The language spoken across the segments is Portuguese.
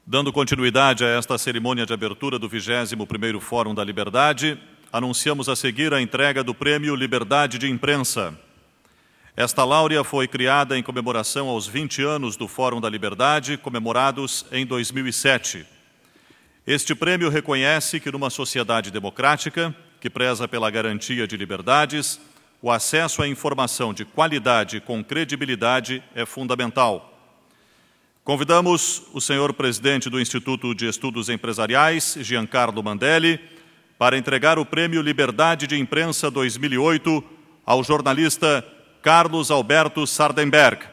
Dando continuidade a esta cerimônia de abertura do 21º Fórum da Liberdade, anunciamos a seguir a entrega do Prêmio Liberdade de Imprensa. Esta láurea foi criada em comemoração aos 20 anos do Fórum da Liberdade, comemorados em 2007. Este prêmio reconhece que numa sociedade democrática, que preza pela garantia de liberdades, o acesso à informação de qualidade com credibilidade é fundamental. Convidamos o senhor presidente do Instituto de Estudos Empresariais, Giancarlo Mandelli, para entregar o Prêmio Liberdade de Imprensa 2008 ao jornalista Carlos Alberto Sardenberg.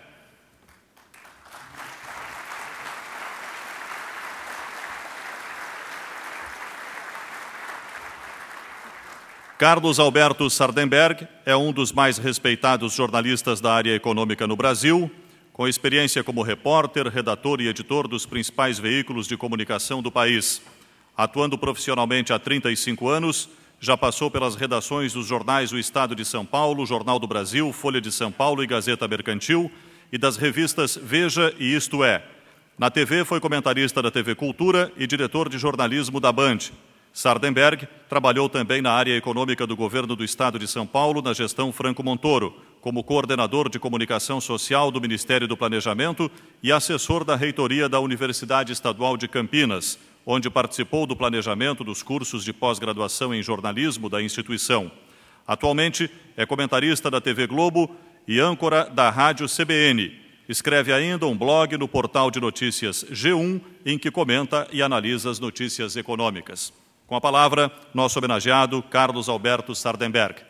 Carlos Alberto Sardenberg é um dos mais respeitados jornalistas da área econômica no Brasil, com experiência como repórter, redator e editor dos principais veículos de comunicação do país. Atuando profissionalmente há 35 anos, já passou pelas redações dos jornais O Estado de São Paulo, Jornal do Brasil, Folha de São Paulo e Gazeta Mercantil, e das revistas Veja e Isto É. Na TV foi comentarista da TV Cultura e diretor de jornalismo da Band. Sardenberg trabalhou também na área econômica do governo do Estado de São Paulo, na gestão Franco Montoro, como coordenador de comunicação social do Ministério do Planejamento e assessor da reitoria da Universidade Estadual de Campinas, onde participou do planejamento dos cursos de pós-graduação em jornalismo da instituição. Atualmente é comentarista da TV Globo e âncora da Rádio CBN. Escreve ainda um blog no portal de notícias G1, em que comenta e analisa as notícias econômicas. Com a palavra, nosso homenageado Carlos Alberto Sardenberg.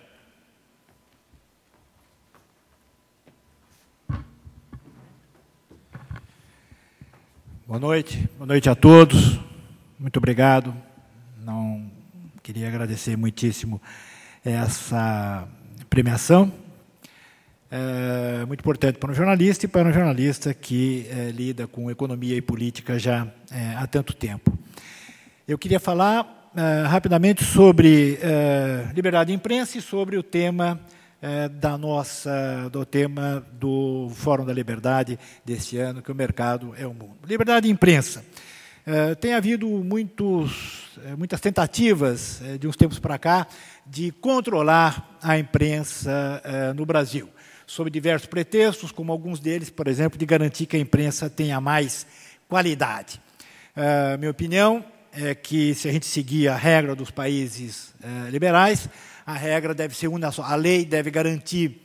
Boa noite a todos. Muito obrigado. Não queria agradecer muitíssimo essa premiação. É muito importante para um jornalista e para um jornalista que lida com economia e política já há tanto tempo. Eu queria falar rapidamente sobre liberdade de imprensa e sobre o tema do tema do Fórum da Liberdade deste ano, que o mercado é o mundo. Liberdade de imprensa. Tem havido muitas tentativas, de uns tempos para cá, de controlar a imprensa no Brasil, sob diversos pretextos, como alguns deles, por exemplo, de garantir que a imprensa tenha mais qualidade. Minha opinião é que, se a gente seguir a regra dos países liberais, a regra deve ser uma só. A lei deve garantir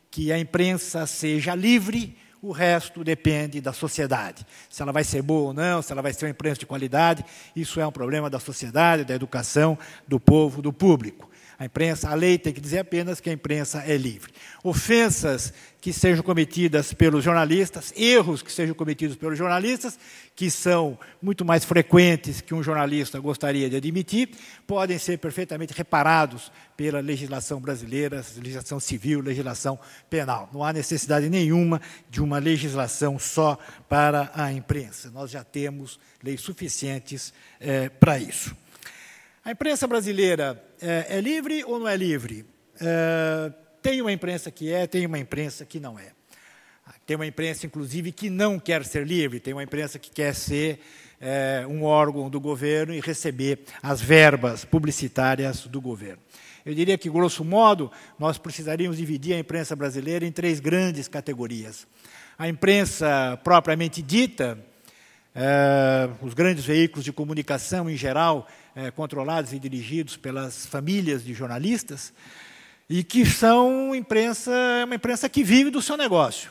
que a imprensa seja livre, o resto depende da sociedade. Se ela vai ser boa ou não, se ela vai ser uma imprensa de qualidade, isso é um problema da sociedade, da educação, do povo, do público. A lei tem que dizer apenas que a imprensa é livre. Ofensas que sejam cometidas pelos jornalistas, erros que sejam cometidos pelos jornalistas, que são muito mais frequentes que um jornalista gostaria de admitir, podem ser perfeitamente reparados pela legislação brasileira, legislação civil, legislação penal. Não há necessidade nenhuma de uma legislação só para a imprensa. Nós já temos leis suficientes para isso. A imprensa brasileira é livre ou não é livre? Tem uma imprensa que tem uma imprensa que não é. Tem uma imprensa, inclusive, que não quer ser livre, tem uma imprensa que quer ser um órgão do governo e receber as verbas publicitárias do governo. Eu diria que, grosso modo, nós precisaríamos dividir a imprensa brasileira em 3 grandes categorias. A imprensa propriamente dita, os grandes veículos de comunicação, em geral, controlados e dirigidos pelas famílias de jornalistas, e que são uma imprensa que vive do seu negócio.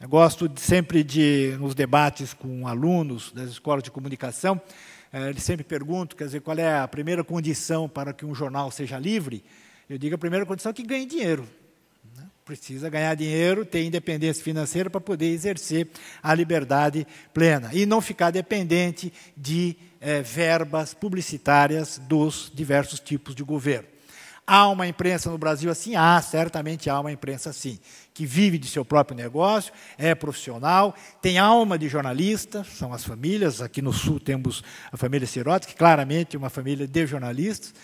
Eu gosto sempre nos debates com alunos das escolas de comunicação, eles sempre perguntam, quer dizer, qual é a primeira condição para que um jornal seja livre? Eu digo, a primeira condição é que ganhe dinheiro. Precisa ganhar dinheiro, ter independência financeira para poder exercer a liberdade plena e não ficar dependente de verbas publicitárias dos diversos tipos de governo. Há uma imprensa no Brasil assim? Certamente há uma imprensa assim, que vive de seu próprio negócio, é profissional, tem alma de jornalista, são as famílias. Aqui no Sul temos a família Sirotsky, que claramente é uma família de jornalistas.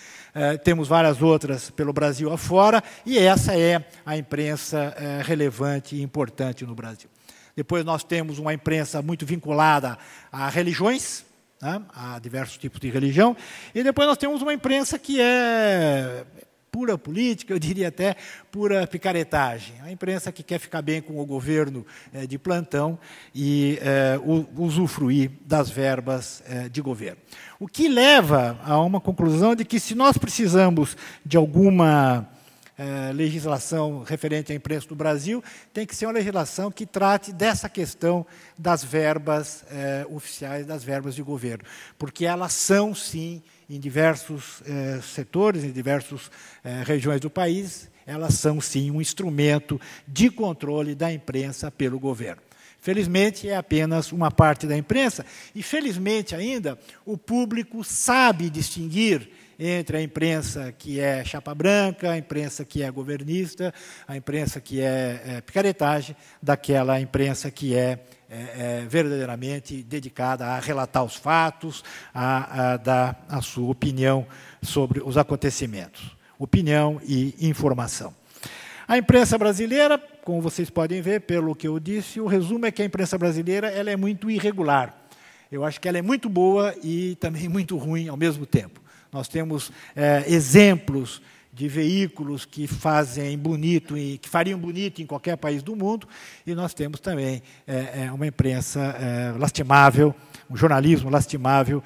Temos várias outras pelo Brasil afora, e essa é a imprensa relevante e importante no Brasil. Depois nós temos uma imprensa muito vinculada a religiões, né, a diversos tipos de religião, e depois nós temos uma imprensa que é pura política, eu diria até pura picaretagem. A imprensa que quer ficar bem com o governo de plantão e usufruir das verbas de governo. O que leva a uma conclusão de que, se nós precisamos de alguma legislação referente à imprensa do Brasil, tem que ser uma legislação que trate dessa questão das verbas oficiais, das verbas de governo, porque elas são, sim, em diversos setores, em diversas regiões do país, elas são, sim, um instrumento de controle da imprensa pelo governo. Felizmente, é apenas uma parte da imprensa, e, felizmente ainda, o público sabe distinguir entre a imprensa que é chapa branca, a imprensa que é governista, a imprensa que é picaretagem, daquela imprensa que é verdadeiramente dedicada a relatar os fatos, a dar a sua opinião sobre os acontecimentos. Opinião e informação. A imprensa brasileira, como vocês podem ver, pelo que eu disse, o resumo é que a imprensa brasileira ela é muito irregular. Eu acho que ela é muito boa e também muito ruim ao mesmo tempo. Nós temos exemplos de veículos que fazem bonito e que fariam bonito em qualquer país do mundo, e nós temos também uma imprensa lastimável, um jornalismo lastimável,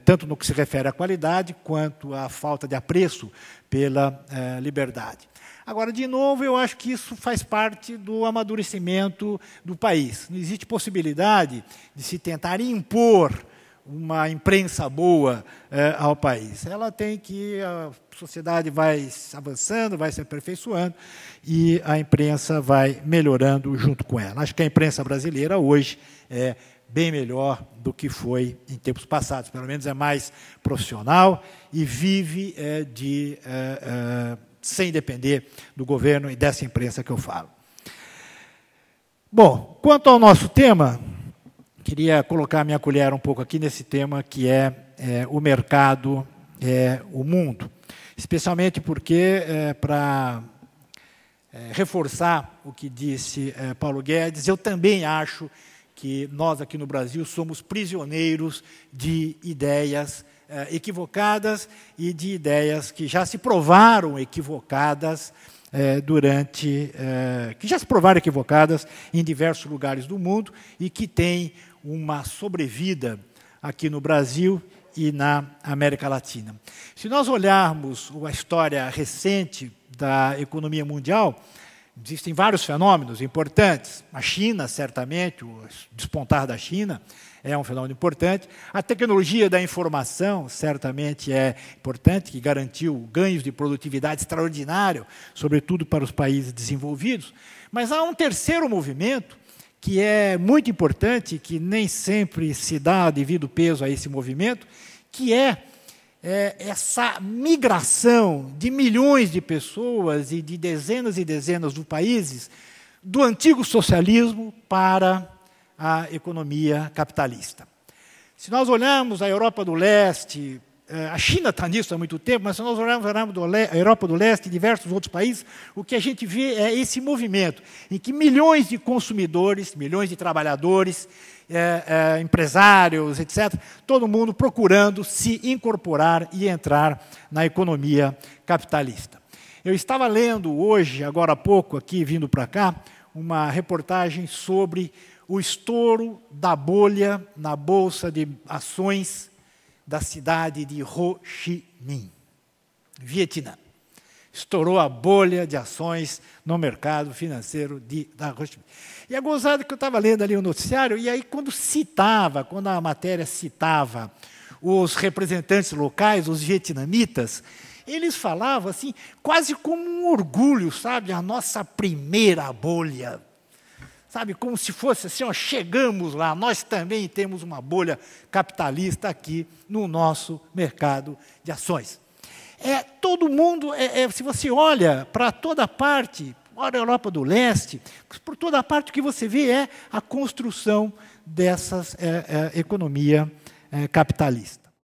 tanto no que se refere à qualidade quanto à falta de apreço pela liberdade. Agora, de novo, eu acho que isso faz parte do amadurecimento do país. Não existe possibilidade de se tentar impor uma imprensa boa ao país. Ela tem que, a sociedade vai avançando, vai se aperfeiçoando, e a imprensa vai melhorando junto com ela. Acho que a imprensa brasileira hoje é bem melhor do que foi em tempos passados. Pelo menos é mais profissional e vive sem depender do governo e dessa imprensa que eu falo. Bom, quanto ao nosso tema, queria colocar minha colher um pouco aqui nesse tema, que é o mercado, o mundo. Especialmente porque, para reforçar o que disse Paulo Guedes, eu também acho que nós, aqui no Brasil, somos prisioneiros de ideias equivocadas e de ideias que já se provaram equivocadas que já se provaram equivocadas em diversos lugares do mundo e que têm uma sobrevida aqui no Brasil e na América Latina. Se nós olharmos a história recente da economia mundial, existem vários fenômenos importantes. A China, certamente, o despontar da China é um fenômeno importante. A tecnologia da informação, certamente, é importante, que garantiu ganhos de produtividade extraordinário, sobretudo para os países desenvolvidos. Mas há um terceiro movimento, que é muito importante, que nem sempre se dá devido peso a esse movimento, que é essa migração de milhões de pessoas e de dezenas e dezenas de países do antigo socialismo para a economia capitalista. Se nós olharmos a Europa do Leste, a China está nisso há muito tempo, mas se nós olharmos a Europa do Leste e diversos outros países, o que a gente vê é esse movimento, em que milhões de consumidores, milhões de trabalhadores, empresários, etc., todo mundo procurando se incorporar e entrar na economia capitalista. Eu estava lendo hoje, agora há pouco, aqui, vindo para cá, uma reportagem sobre o estouro da bolha na Bolsa de Ações da cidade de Ho Chi Minh, Vietnã. Estourou a bolha de ações no mercado financeiro da Ho Chi Minh. E é gozado que eu estava lendo ali o noticiário, e aí quando a matéria citava os representantes locais, os vietnamitas, eles falavam assim, quase como um orgulho, sabe, a nossa primeira bolha. Sabe, como se fosse assim, ó, chegamos lá, nós também temos uma bolha capitalista aqui no nosso mercado de ações. Todo mundo, se você olha para toda parte, olha a Europa do Leste, por toda parte o que você vê é a construção dessa economia capitalista.